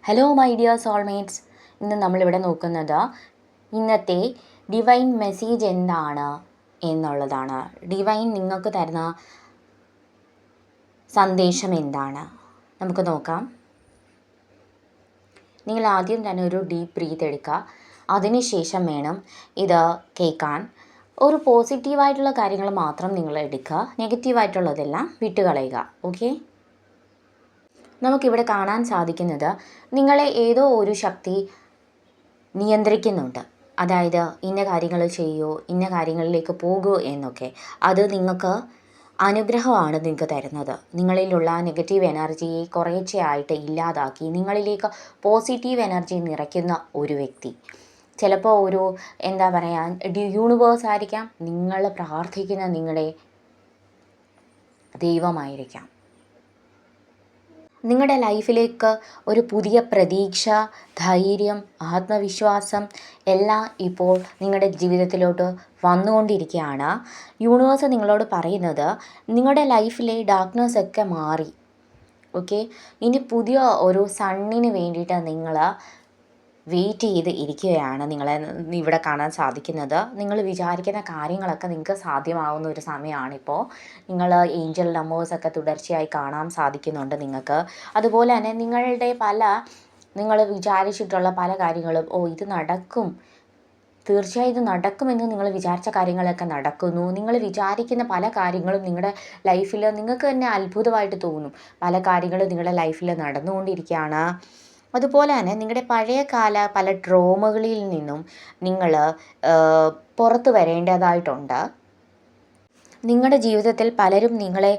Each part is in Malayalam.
Hello my dear soulmates. ഇന്ന് നമ്മളിവിടെ നോക്കുന്നത് ഇന്നത്തെ ഡിവൈൻ മെസ്സേജ് എന്താണ് എന്നുള്ളതാണ്. ഡിവൈൻ നിങ്ങൾക്ക് തരുന്ന സന്ദേശം എന്താണ് നമുക്ക് നോക്കാം. നിങ്ങൾ ആദ്യം തന്നെ ഒരു ഡീപ്പ് ബ്രീത്ത് എടുക്കുക. അതിനുശേഷം വേണം ഇത് കേൾക്കാൻ. ഒരു പോസിറ്റീവായിട്ടുള്ള കാര്യങ്ങൾ മാത്രം നിങ്ങൾ എടുക്കുക, നെഗറ്റീവായിട്ടുള്ളതെല്ലാം വിട്ടുകളയുക. ഓക്കെ. നമുക്കിവിടെ കാണാൻ സാധിക്കുന്നത് നിങ്ങളെ ഏതോ ഒരു ശക്തി നിയന്ത്രിക്കുന്നുണ്ട്. അതായത് ഇന്ന കാര്യങ്ങൾ ചെയ്യൂ, ഇന്ന കാര്യങ്ങളിലേക്ക് പോകൂ എന്നൊക്കെ. അത് നിങ്ങൾക്ക് അനുഗ്രഹമാണ് നിങ്ങൾക്ക് തരുന്നത്. നിങ്ങളിലുള്ള നെഗറ്റീവ് എനർജിയെ കുറേശ്ശെയായിട്ട് ഇല്ലാതാക്കി നിങ്ങളിലേക്ക് പോസിറ്റീവ് എനർജി നിറയ്ക്കുന്ന ഒരു വ്യക്തി. ചിലപ്പോൾ ഒരു എന്താ പറയുക, യൂണിവേഴ്സ് ആയിരിക്കാം, നിങ്ങൾ പ്രാർത്ഥിക്കുന്ന നിങ്ങളുടെ ദൈവമായിരിക്കാം. നിങ്ങളുടെ ലൈഫിലേക്ക് ഒരു പുതിയ പ്രതീക്ഷ, ധൈര്യം, ആത്മവിശ്വാസം എല്ലാം ഇപ്പോൾ നിങ്ങളുടെ ജീവിതത്തിലോട്ട് വന്നുകൊണ്ടിരിക്കുകയാണ്. യൂണിവേഴ്സ് നിങ്ങളോട് പറയുന്നത് നിങ്ങളുടെ ലൈഫിലെ ഡാർക്ക്നെസ് ഒക്കെ മാറി. ഓക്കെ. ഇനി പുതിയ ഒരു സണ്ണിന് വേണ്ടിയിട്ട് നിങ്ങൾ വെയിറ്റ് ചെയ്ത് ഇരിക്കുകയാണ്. നിങ്ങളെ ഇവിടെ കാണാൻ സാധിക്കുന്നത് നിങ്ങൾ വിചാരിക്കുന്ന കാര്യങ്ങളൊക്കെ നിങ്ങൾക്ക് സാധ്യമാവുന്ന ഒരു സമയമാണിപ്പോൾ. നിങ്ങൾ ഏഞ്ചൽ നമ്പേഴ്സൊക്കെ തുടർച്ചയായി കാണാൻ സാധിക്കുന്നുണ്ട് നിങ്ങൾക്ക്. അതുപോലെ തന്നെ നിങ്ങൾ വിചാരിച്ചിട്ടുള്ള പല കാര്യങ്ങളും ഇത് നടക്കും, തീർച്ചയായും ഇത് നടക്കുമെന്ന് നിങ്ങൾ വിചാരിച്ച കാര്യങ്ങളൊക്കെ നടക്കുന്നു. നിങ്ങൾ വിചാരിക്കുന്ന പല കാര്യങ്ങളും നിങ്ങളുടെ ലൈഫിൽ നിങ്ങൾക്ക് തന്നെ അത്ഭുതമായിട്ട് തോന്നും. പല കാര്യങ്ങളും നിങ്ങളുടെ ലൈഫിൽ നടന്നുകൊണ്ടിരിക്കുകയാണ്. അതുപോലെ തന്നെ നിങ്ങളുടെ പഴയകാല പല ട്രോമകളിൽ നിന്നും നിങ്ങൾ പുറത്തു വരേണ്ടതായിട്ടുണ്ട്. നിങ്ങളുടെ ജീവിതത്തിൽ പലരും നിങ്ങളെ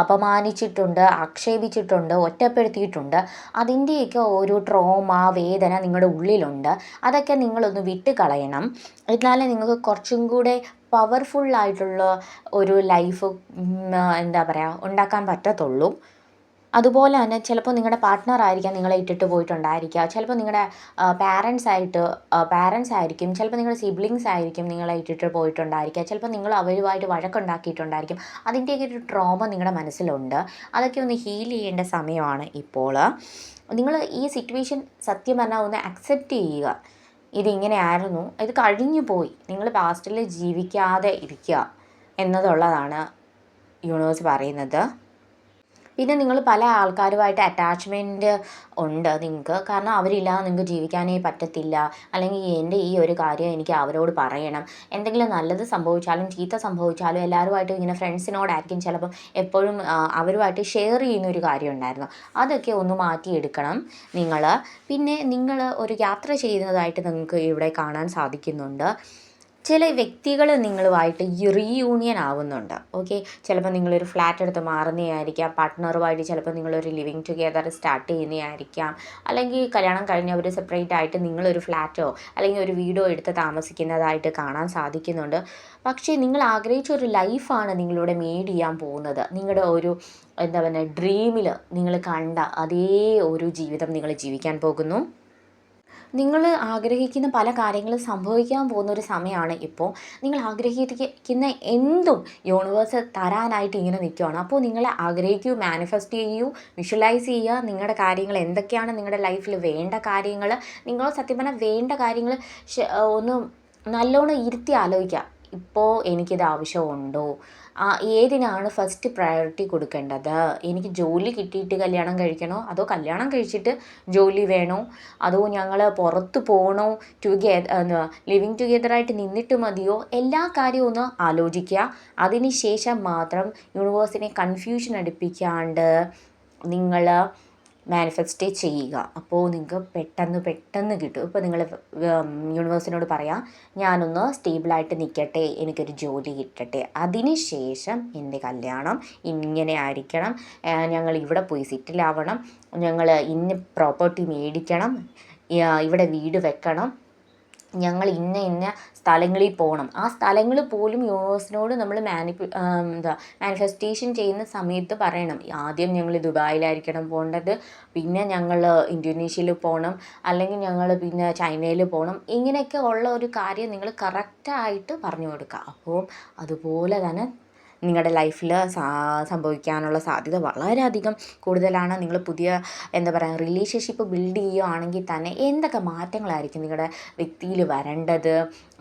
അപമാനിച്ചിട്ടുണ്ട്, ആക്ഷേപിച്ചിട്ടുണ്ട്, ഒറ്റപ്പെടുത്തിയിട്ടുണ്ട്. അതിൻ്റെയൊക്കെ ഒരു ട്രോമ, വേദന നിങ്ങളുടെ ഉള്ളിലുണ്ട്. അതൊക്കെ നിങ്ങളൊന്ന് വിട്ട് കളയണം. എന്നാലേ നിങ്ങൾക്ക് കുറച്ചും കൂടെ പവർഫുള്ളായിട്ടുള്ള ഒരു ലൈഫ് ഉണ്ടാക്കാൻ പറ്റത്തുള്ളൂ. അതുപോലെ തന്നെ ചിലപ്പോൾ നിങ്ങളുടെ പാർട്ട്ണറായിരിക്കാം നിങ്ങളെ ഇട്ടിട്ട് പോയിട്ടുണ്ടായിരിക്കുക. ചിലപ്പോൾ നിങ്ങളുടെ പാരൻസ് ആയിരിക്കും. ചിലപ്പോൾ നിങ്ങളുടെ സിബ്ലിങ്സ് ആയിരിക്കും നിങ്ങളെ ഇട്ടിട്ട് പോയിട്ടുണ്ടായിരിക്കുക. ചിലപ്പോൾ നിങ്ങൾ അവരുമായിട്ട് വഴക്കുണ്ടാക്കിയിട്ടുണ്ടായിരിക്കും. അതിൻ്റെയൊക്കെ ഒരു ട്രോമ നിങ്ങളുടെ മനസ്സിലുണ്ട്. അതൊക്കെ ഒന്ന് ഹീൽ ചെയ്യേണ്ട സമയമാണ് ഇപ്പോൾ. നിങ്ങൾ ഈ സിറ്റുവേഷൻ സത്യം പറഞ്ഞാൽ ഒന്ന് അക്സെപ്റ്റ് ചെയ്യുക. ഇതിങ്ങനെയായിരുന്നു, ഇത് കഴിഞ്ഞു പോയി, നിങ്ങൾ പാസ്റ്റിൽ ജീവിക്കാതെ ഇരിക്കുക എന്നതുള്ളതാണ് യൂണിവേഴ്സ് പറയുന്നത്. പിന്നെ നിങ്ങൾ പല ആൾക്കാരുമായിട്ട് അറ്റാച്ച്മെൻറ്റ് ഉണ്ട് നിങ്ങൾക്ക്. കാരണം അവരില്ലാതെ നിങ്ങൾക്ക് ജീവിക്കാനേ പറ്റത്തില്ല. അല്ലെങ്കിൽ എൻ്റെ ഈ ഒരു കാര്യം എനിക്ക് അവരോട് പറയണം. എന്തെങ്കിലും നല്ലത് സംഭവിച്ചാലും ചീത്ത സംഭവിച്ചാലും എല്ലാവരുമായിട്ടും ഇങ്ങനെ ഫ്രണ്ട്സിനോടായിരിക്കും ചിലപ്പം എപ്പോഴും അവരുമായിട്ട് ഷെയർ ചെയ്യുന്നൊരു കാര്യം ഉണ്ടായിരുന്നു. അതൊക്കെ ഒന്ന് മാറ്റിയെടുക്കണം നിങ്ങൾ. പിന്നെ നിങ്ങൾ ഒരു യാത്ര ചെയ്യുന്നതായിട്ട് നിങ്ങൾക്ക് ഇവിടെ കാണാൻ സാധിക്കുന്നുണ്ട്. ചില വ്യക്തികൾ നിങ്ങളുമായിട്ട് റീയൂണിയൻ ആവുന്നുണ്ട്. ഓക്കെ. ചിലപ്പോൾ നിങ്ങളൊരു ഫ്ലാറ്റ് എടുത്ത് മാറുന്നതായിരിക്കാം. പാർട്ട്ണറുമായിട്ട് ചിലപ്പോൾ നിങ്ങളൊരു ലിവിങ് ടുഗെദർ സ്റ്റാർട്ട് ചെയ്യുന്നതായിരിക്കാം. അല്ലെങ്കിൽ കല്യാണം കഴിഞ്ഞവർ സെപ്പറേറ്റ് ആയിട്ട് നിങ്ങളൊരു ഫ്ലാറ്റോ അല്ലെങ്കിൽ ഒരു വീടോ എടുത്ത് താമസിക്കുന്നതായിട്ട് കാണാൻ സാധിക്കുന്നുണ്ട്. പക്ഷേ നിങ്ങൾ ആഗ്രഹിച്ച ഒരു ലൈഫാണ് നിങ്ങളിവിടെ മേഡ് ചെയ്യാൻ പോകുന്നത്. നിങ്ങളുടെ ഒരു ഡ്രീമിൽ നിങ്ങൾ കണ്ട അതേ ഒരു ജീവിതം നിങ്ങൾ ജീവിക്കാൻ പോകുന്നു. നിങ്ങൾ ആഗ്രഹിക്കുന്ന പല കാര്യങ്ങളും സംഭവിക്കാൻ പോകുന്നൊരു സമയമാണ് ഇപ്പോൾ. നിങ്ങൾ ആഗ്രഹിക്കുന്ന എന്തും യൂണിവേഴ്സ് തരാനായിട്ട് ഇങ്ങനെ നിൽക്കുകയാണ്. അപ്പോൾ നിങ്ങൾ ആഗ്രഹിക്കൂ, മാനിഫെസ്റ്റ് ചെയ്യൂ, വിഷ്വലൈസ് ചെയ്യുക. നിങ്ങളുടെ കാര്യങ്ങൾ എന്തൊക്കെയാണ് നിങ്ങളുടെ ലൈഫിൽ വേണ്ട കാര്യങ്ങൾ. നിങ്ങൾ സത്യം പറഞ്ഞാൽ വേണ്ട കാര്യങ്ങൾ ഒന്ന് നല്ലോണം ഇരുത്തി ആലോചിക്കുക. ഇപ്പോൾ എനിക്കിത് ആവശ്യമുണ്ടോ? ഏതിനാണ് ഫസ്റ്റ് പ്രയോറിറ്റി കൊടുക്കേണ്ടത്? എനിക്ക് ജോലി കിട്ടിയിട്ട് കല്യാണം കഴിക്കണോ, അതോ കല്യാണം കഴിച്ചിട്ട് ജോലി വേണോ, അതോ ഞങ്ങൾ പുറത്ത് പോകണോ, ലിവിങ് ടുഗെദറായിട്ട് നിന്നിട്ട് മതിയോ? എല്ലാ കാര്യവും ഒന്ന് ആലോചിക്കുക. അതിന് ശേഷം മാത്രം യൂണിവേഴ്സിനെ കൺഫ്യൂഷൻ അടുപ്പിക്കാണ്ട് നിങ്ങൾ മാനിഫെസ്റ്റ് ചെയ്യുക. അപ്പോൾ നിങ്ങൾക്ക് പെട്ടെന്ന് കിട്ടും. ഇപ്പോൾ നിങ്ങൾ യൂണിവേഴ്സിനോട് പറയാം, ഞാനൊന്ന് സ്റ്റേബിളായിട്ട് നിൽക്കട്ടെ, എനിക്കൊരു ജോലി കിട്ടട്ടെ, അതിന് ശേഷം എൻ്റെ കല്യാണം ഇങ്ങനെ ആയിരിക്കണം, ഞങ്ങൾ ഇവിടെ പോയി സെറ്റിലാവണം, ഞങ്ങൾ ഇന്ന പ്രോപ്പർട്ടി മേടിക്കണം, ഇവിടെ വീട് വെക്കണം, ഞങ്ങൾ ഇന്ന സ്ഥലങ്ങളിൽ പോകണം. ആ സ്ഥലങ്ങൾ പോലും യൂണിവേഴ്സിനോട് നമ്മൾ മാനിഫെസ്റ്റേഷൻ ചെയ്യുന്ന സമയത്ത് പറയണം. ആദ്യം ഞങ്ങൾ ദുബായിലായിരിക്കണം പോകേണ്ടത്, പിന്നെ ഞങ്ങൾ ഇന്തോനേഷ്യയിൽ പോകണം, അല്ലെങ്കിൽ ഞങ്ങൾ പിന്നെ ചൈനയിൽ പോകണം. ഇങ്ങനെയൊക്കെ ഉള്ള ഒരു കാര്യം നിങ്ങൾ കറക്റ്റായിട്ട് പറഞ്ഞു കൊടുക്കുക. അപ്പോൾ അതുപോലെ തന്നെ നിങ്ങളുടെ ലൈഫിൽ സംഭവിക്കാനുള്ള സാധ്യത വളരെയധികം കൂടുതലാണ്. നിങ്ങൾ പുതിയ എന്താ പറയുക റിലേഷൻഷിപ്പ് ബിൽഡ് ചെയ്യുകയാണെങ്കിൽ തന്നെ എന്തൊക്കെ മാറ്റങ്ങളായിരിക്കും നിങ്ങളുടെ വ്യക്തിയിൽ വരേണ്ടത്,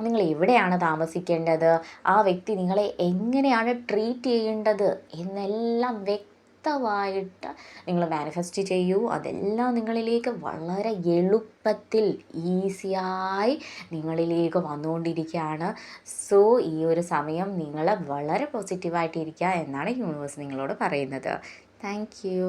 നിങ്ങൾ എവിടെയാണ് താമസിക്കേണ്ടത്, ആ വ്യക്തി നിങ്ങളെ എങ്ങനെയാണ് ട്രീറ്റ് ചെയ്യേണ്ടത് എന്നെല്ലാം വ്യക്തമായിട്ട് നിങ്ങൾ മാനിഫെസ്റ്റ് ചെയ്യൂ. അതെല്ലാം നിങ്ങളിലേക്ക് വളരെ എളുപ്പത്തിൽ ഈസിയായി നിങ്ങളിലേക്ക് വന്നുകൊണ്ടിരിക്കുകയാണ്. സോ ഈ ഒരു സമയം നിങ്ങൾ വളരെ പോസിറ്റീവായിട്ടിരിക്കുക എന്നാണ് യൂണിവേഴ്സ് നിങ്ങളോട് പറയുന്നത്. Thank you.